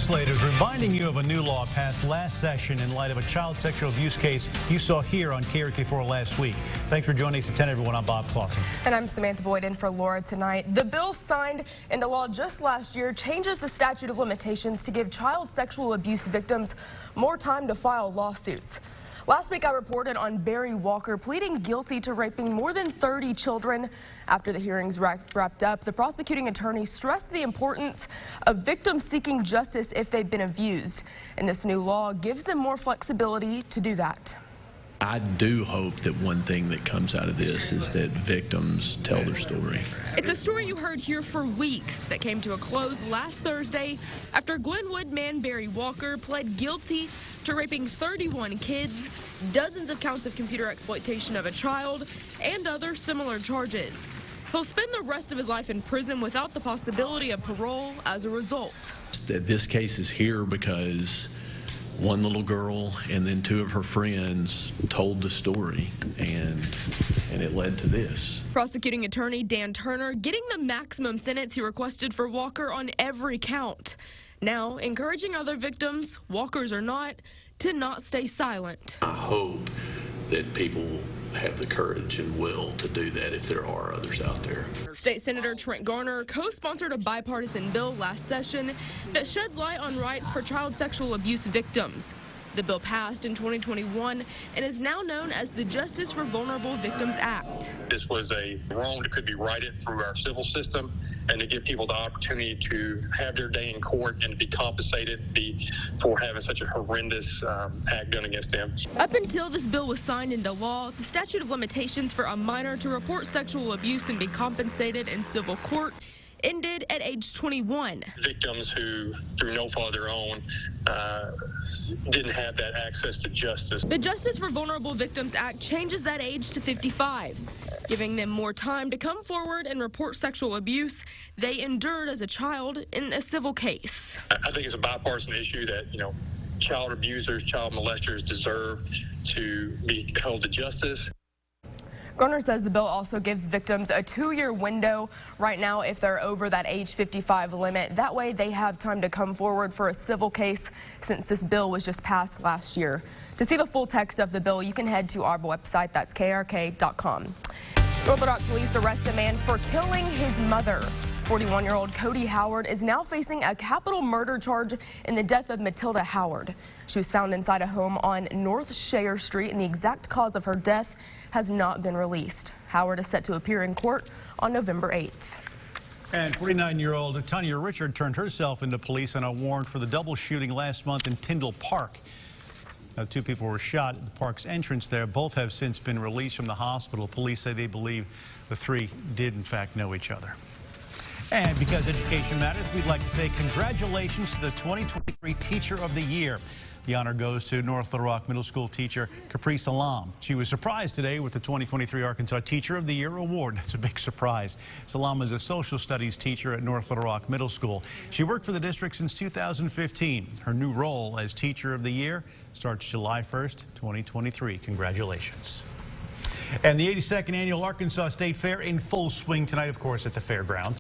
Legislators reminding you of a new law passed last session in light of a child sexual abuse case you saw here on KARK last week. Thanks for joining us at 10, everyone. I'm Bob Clausen. And I'm Samantha Boyd in for Laura tonight. The bill signed into law just last year changes the statute of limitations to give child sexual abuse victims more time to file lawsuits. Last week, I reported on Barry Walker pleading guilty to raping more than 30 children. After the hearings wrapped up, the prosecuting attorney stressed the importance of victims seeking justice if they've been abused. And this new law gives them more flexibility to do that. I do hope that one thing that comes out of this is that victims tell their story. It's a story you heard here for weeks that came to a close last Thursday after Glenwood man Barry Walker pled guilty to raping 31 kids, dozens of counts of computer exploitation of a child, and other similar charges. He'll spend the rest of his life in prison without the possibility of parole as a result. This case is here because one little girl and then two of her friends told the story, and it led to this. Prosecuting attorney Dan Turner getting the maximum sentence he requested for Walker on every count. Now encouraging other victims, Walkers or not, to not stay silent. I hope that people have the courage and will to do that if there are others out there. State Senator Trent Garner co-sponsored a bipartisan bill last session that sheds light on rights for child sexual abuse victims. The bill passed in 2021 and is now known as the Justice for Vulnerable Victims Act. This was a wrong that could be righted through our civil system, and to give people the opportunity to have their day in court and to be compensated for having such a horrendous act done against them. Up until this bill was signed into law, the statute of limitations for a minor to report sexual abuse and be compensated in civil court ended at age 21. Victims who, through no fault of their own, didn't have that access to justice. The Justice for Vulnerable Victims Act changes that age to 55, giving them more time to come forward and report sexual abuse they endured as a child in a civil case. I think it's a bipartisan issue that, child abusers, child molesters deserve to be held to justice. Garner says the bill also gives victims a 2-year window right now if they're over that age 55 limit. That way they have time to come forward for a civil case since this bill was just passed last year. To see the full text of the bill, you can head to our website. That's KARK.com. North Little Rock police arrest a man for killing his mother. 41-year-old Cody Howard is now facing a capital murder charge in the death of Matilda Howard. She was found inside a home on North Shayer Street, and the exact cause of her death has not been released. Howard is set to appear in court on November 8th. And 49-year-old Tanya Richard turned herself into police on a warrant for the double shooting last month in Tyndall Park. Now, 2 people were shot at the park's entrance there. Both have since been released from the hospital. Police say they believe the 3 did, in fact, know each other. And because education matters, we'd like to say congratulations to the 2023 Teacher of the Year. The honor goes to North Little Rock Middle School teacher Capri Salam. She was surprised today with the 2023 Arkansas Teacher of the Year award. That's a big surprise. Salam is a social studies teacher at North Little Rock Middle School. She worked for the district since 2015. Her new role as Teacher of the Year starts July 1st, 2023. Congratulations. And the 82nd Annual Arkansas State Fair in full swing tonight, of course, at the fairgrounds.